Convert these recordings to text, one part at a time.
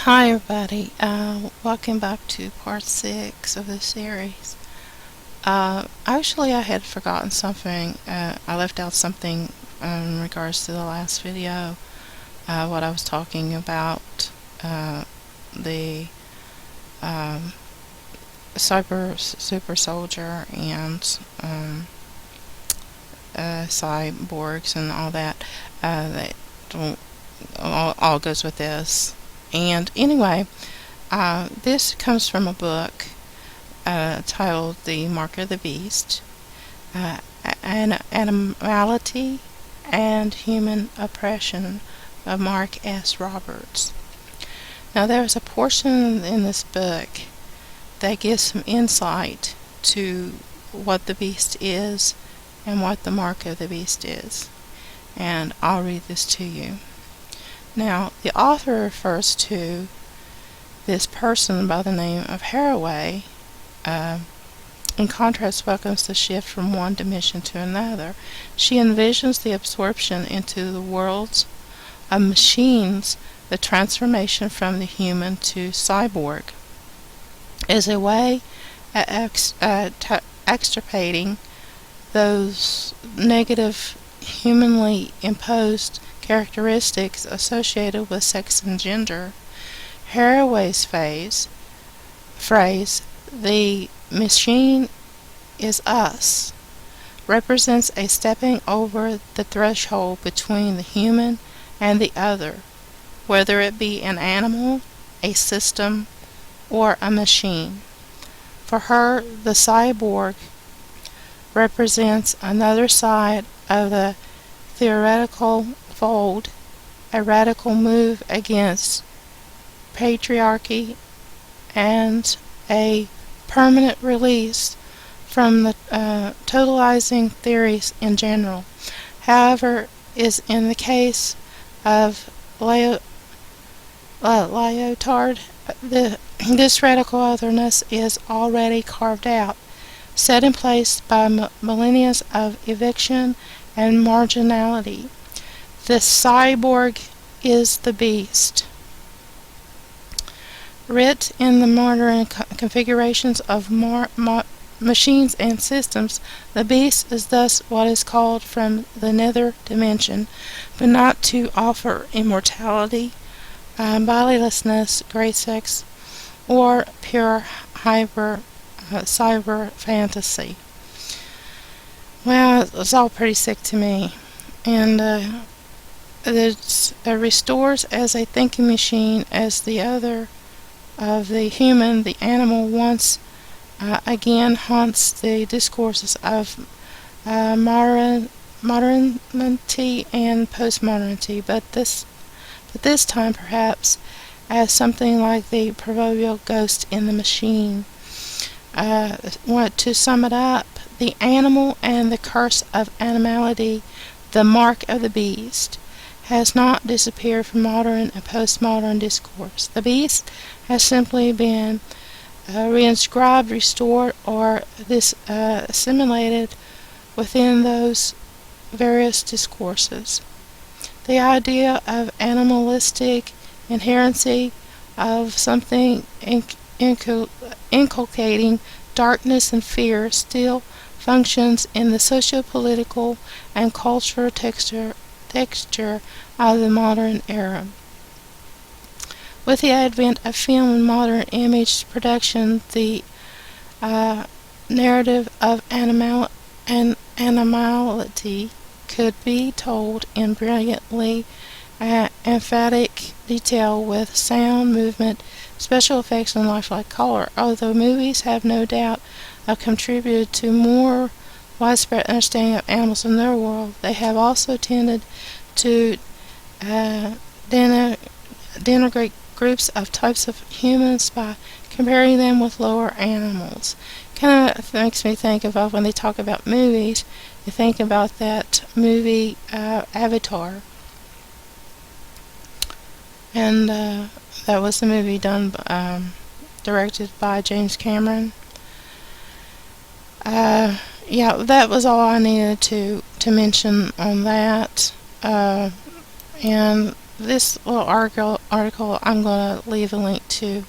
Hi everybody, welcome back to part 6 of the series. Actually I had forgotten something. I left out something in regards to the last video, what I was talking about, the super soldier and cyborgs and all that. That all goes with this. And anyway, this comes from a book titled The Mark of the Beast, Animality and Human Oppression of Mark S. Roberts. Now there's a portion in this book that gives some insight to what the beast is and what the mark of the beast is. And I'll read this to you. Now, the author refers to this person by the name of Haraway. In contrast, welcomes the shift from one dimension to another. She envisions the absorption into the worlds of machines, the transformation from the human to cyborg, as a way of extirpating those negative humanly imposed characteristics associated with sex and gender. Haraway's phrase, "the machine is us," represents a stepping over the threshold between the human and the other, whether it be an animal, a system, or a machine. For her, the cyborg represents another side of the theoretical fold, a radical move against patriarchy and a permanent release from the totalizing theories in general. However, is in the case of Lyotard, this radical otherness is already carved out, set in place by millennia of eviction and marginality. The cyborg is the beast. Writ in the modern configurations of machines and systems, the beast is thus what is called from the nether dimension, but not to offer immortality, bodilessness, great sex, or pure cyber fantasy. Well, it's all pretty sick to me. And it restores as a thinking machine as the other of the human. The animal once again haunts the discourses of modernity and postmodernity, but this time perhaps as something like the proverbial ghost in the machine. To sum it up, the animal and the curse of animality, the mark of the beast, has not disappeared from modern and postmodern discourse. The beast has simply been reinscribed, restored, or assimilated within those various discourses. The idea of animalistic inherency of something inculcating darkness and fear still functions in the socio-political and cultural texture of the modern era. With the advent of film and modern image production, the narrative of animality could be told in brilliantly emphatic detail with sound, movement, special effects, and lifelike color. Although movies have no doubt contributed to more widespread understanding of animals in their world, they have also tended to denigrate groups of types of humans by comparing them with lower animals. Kind of makes me think of when they talk about movies, you think about that movie Avatar. And that was the movie directed by James Cameron. Yeah, that was all I needed to mention on that. And this little article I'm going to leave a link to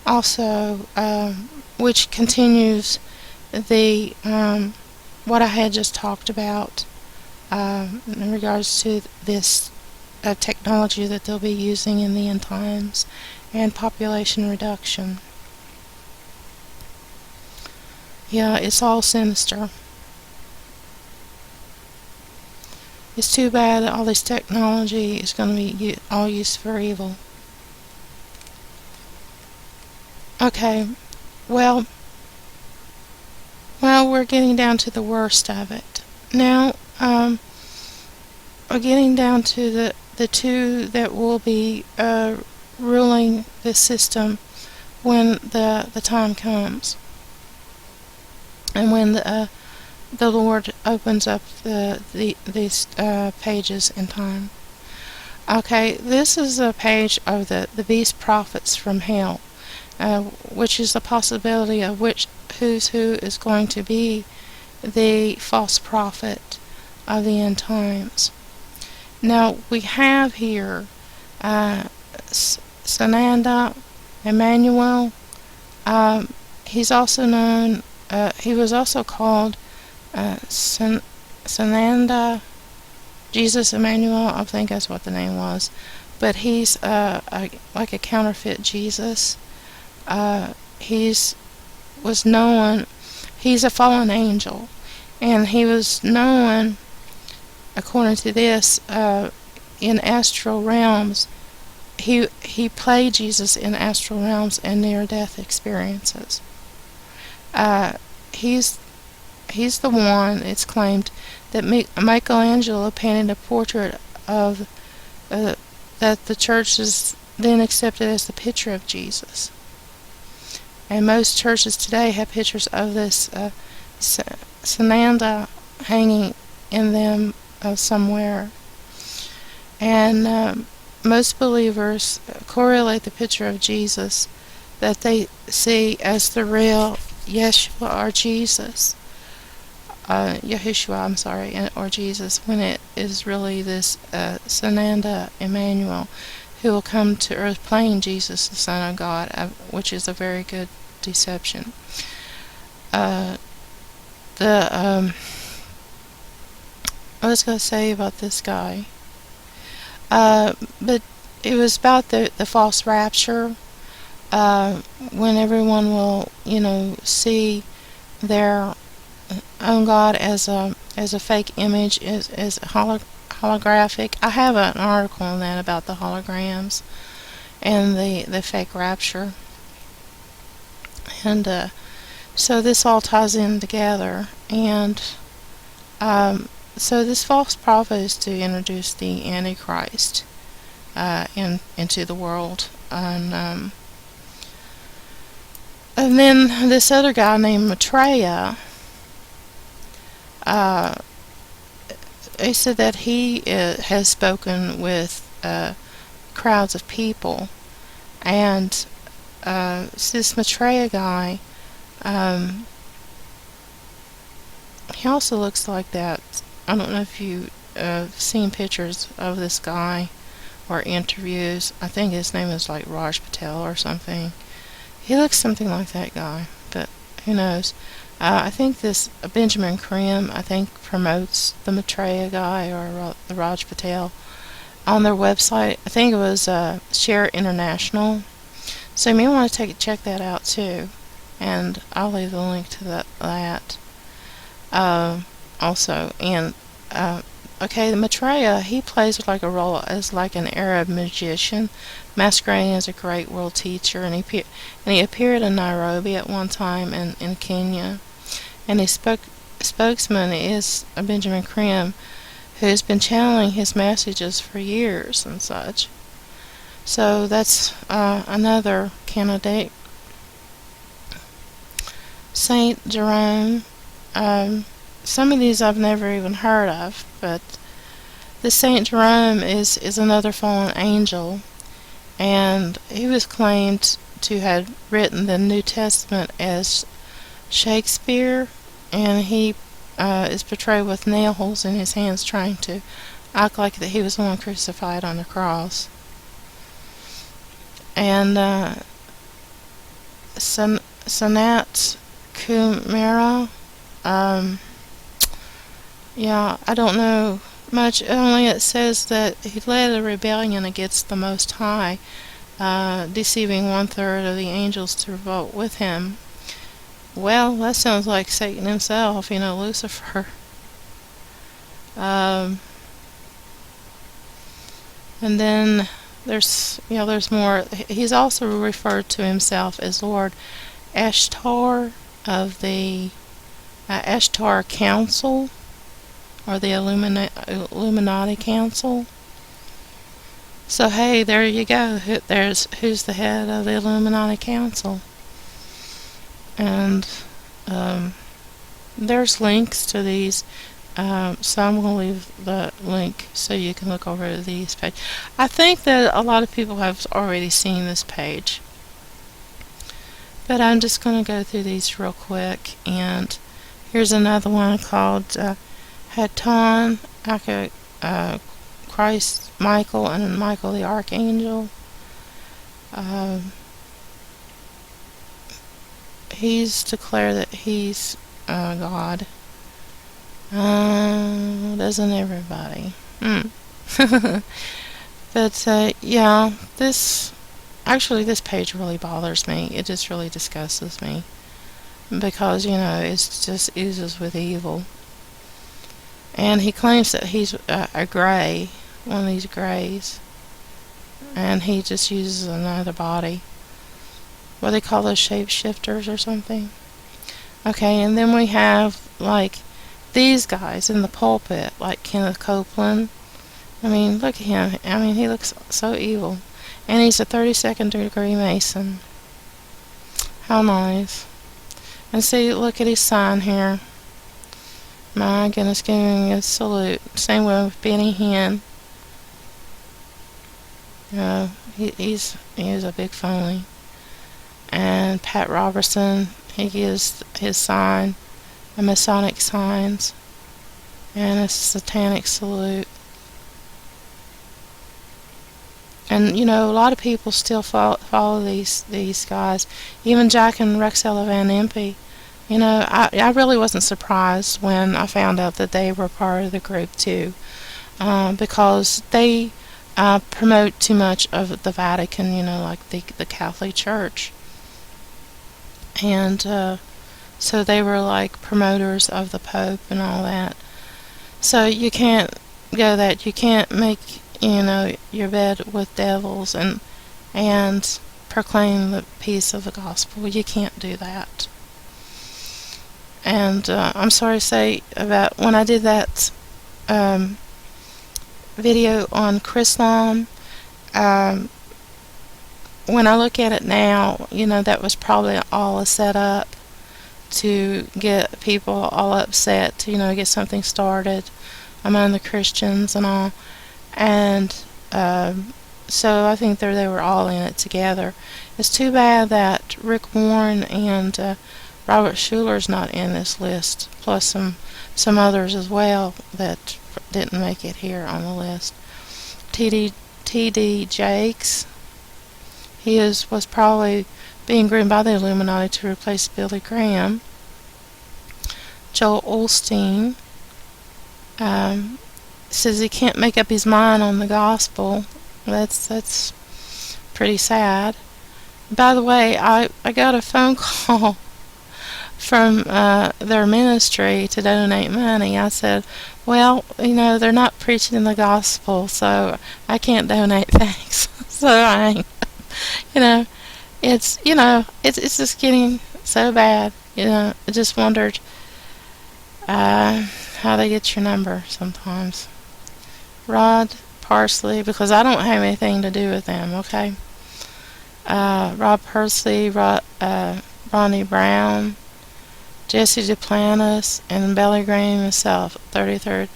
also, which continues the what I had just talked about in regards to this technology that they'll be using in the end times and population reduction. Yeah, it's all sinister. It's too bad that all this technology is going to be all used for evil. Okay, well, we're getting down to the worst of it. Now, we're getting down to the two that will be ruling this system when the time comes, and when the Lord opens up these pages in time. Okay, this is a page of the beast prophets from hell, which is the possibility of who is going to be the false prophet of the end times. Now we have here Sananda Emmanuel. He's also known. He was also called Sananda Jesus Emmanuel. I think that's what the name was. But he's like a counterfeit Jesus. He's a fallen angel, and he was known, according to this, in astral realms. He played Jesus in astral realms and near-death experiences. He's the one, it's claimed, that Michelangelo painted a portrait of, that the churches then accepted as the picture of Jesus. And most churches today have pictures of this Sananda hanging in them somewhere. And most believers correlate the picture of Jesus that they see as the real Yeshua or Jesus. Yahushua, I'm sorry, or Jesus, when it is really this Sananda Emmanuel, who will come to earth playing Jesus, the Son of God, which is a very good deception. I was going to say about this guy, but it was about the false rapture, when everyone will, see their own God as a fake image, as holographic. I have an article on that about the holograms and the fake rapture, and so this all ties in together. And so this false prophet is to introduce the Antichrist into the world, and then this other guy named Maitreya, he said that he has spoken with crowds of people, and this Maitreya guy, he also looks like that. I don't know if you've seen pictures of this guy or interviews. I think his name is like Raj Patel or something. He looks something like that guy, but who knows. I think this Benjamin Creme, promotes the Maitreya guy or the Raj Patel on their website. I think it was Share International. So you may want to check that out too, and I'll leave the link to that also. And okay, the Maitreya, he plays like a role as like an Arab magician, masquerading as a great world teacher, and he appeared in Nairobi at one time in Kenya. And his spokesman is Benjamin Creme, who has been channeling his messages for years and such. So that's another candidate. Saint Jerome. Some of these I've never even heard of, but the Saint Jerome is another fallen angel, and he was claimed to have written the New Testament as Shakespeare, and he is portrayed with nail holes in his hands trying to act like that he was the one crucified on the cross. And Sanat Kumara, yeah, I don't know much, only it says that he led a rebellion against the Most High, deceiving 1/3 of the angels to revolt with him. Well, that sounds like Satan himself, Lucifer. Um, and then there's more. He's also referred to himself as Lord Ashtar of the Ashtar Council, or the Illuminati Council. So hey, there you go. Who's the head of the Illuminati Council. And there's links to these. So I'm going to leave the link so you can look over these pages. I think that a lot of people have already seen this page, but I'm just going to go through these real quick. And here's another one called Haton, Christ, Michael, and Michael the Archangel. He's declared that he's God. Doesn't everybody? But yeah, this page really bothers me. It just really disgusts me, because it just oozes with evil. And he claims that he's a gray, one of these grays, and he just uses another body. What do they call those, shapeshifters or something? Okay, and then we have like these guys in the pulpit, like Kenneth Copeland. I mean, look at him. I mean, he looks so evil. And he's a 32nd degree Mason. How nice. And see, look at his sign here. My goodness, giving a salute. Same way with Benny Hinn. He is a big phony. And Pat Robertson, he gives his sign a Masonic signs and a satanic salute. And a lot of people still follow these guys. Even Jack and Rexella Van Impe. I really wasn't surprised when I found out that they were part of the group too, because they promote too much of the Vatican, like the Catholic Church. And so they were like promoters of the Pope and all that. So you can't go that. You can't make your bed with devils and proclaim the peace of the gospel. You can't do that. And I'm sorry to say, about when I did that video on Chrislam, when I look at it now, that was probably all a setup to get people all upset, to get something started among the Christians and all. And so I think they were all in it together. It's too bad that Rick Warren and Robert Schuler's not in this list, plus some others as well that didn't make it here on the list. T.D. Jakes, he was probably being groomed by the Illuminati to replace Billy Graham. Joel Osteen says he can't make up his mind on the gospel. That's pretty sad. By the way, I got a phone call from their ministry to donate money. I said, well, they're not preaching the gospel, so I can't donate, thanks. So I it's just getting so bad. I just wondered how they get your number sometimes. Rod Parsley, because I don't have anything to do with them, okay? Rob Parsley, Ronnie Brown, Jesse Duplantis, and Billy Graham himself, 33rd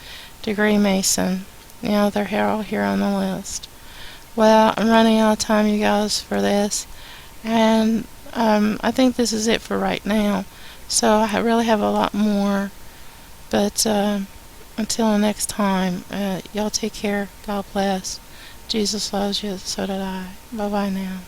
degree Mason. They're all here on the list. Well, I'm running out of time, you guys, for this. And I think this is it for right now. So I really have a lot more. But Until next time, y'all take care. God bless. Jesus loves you. So did I. Bye bye now.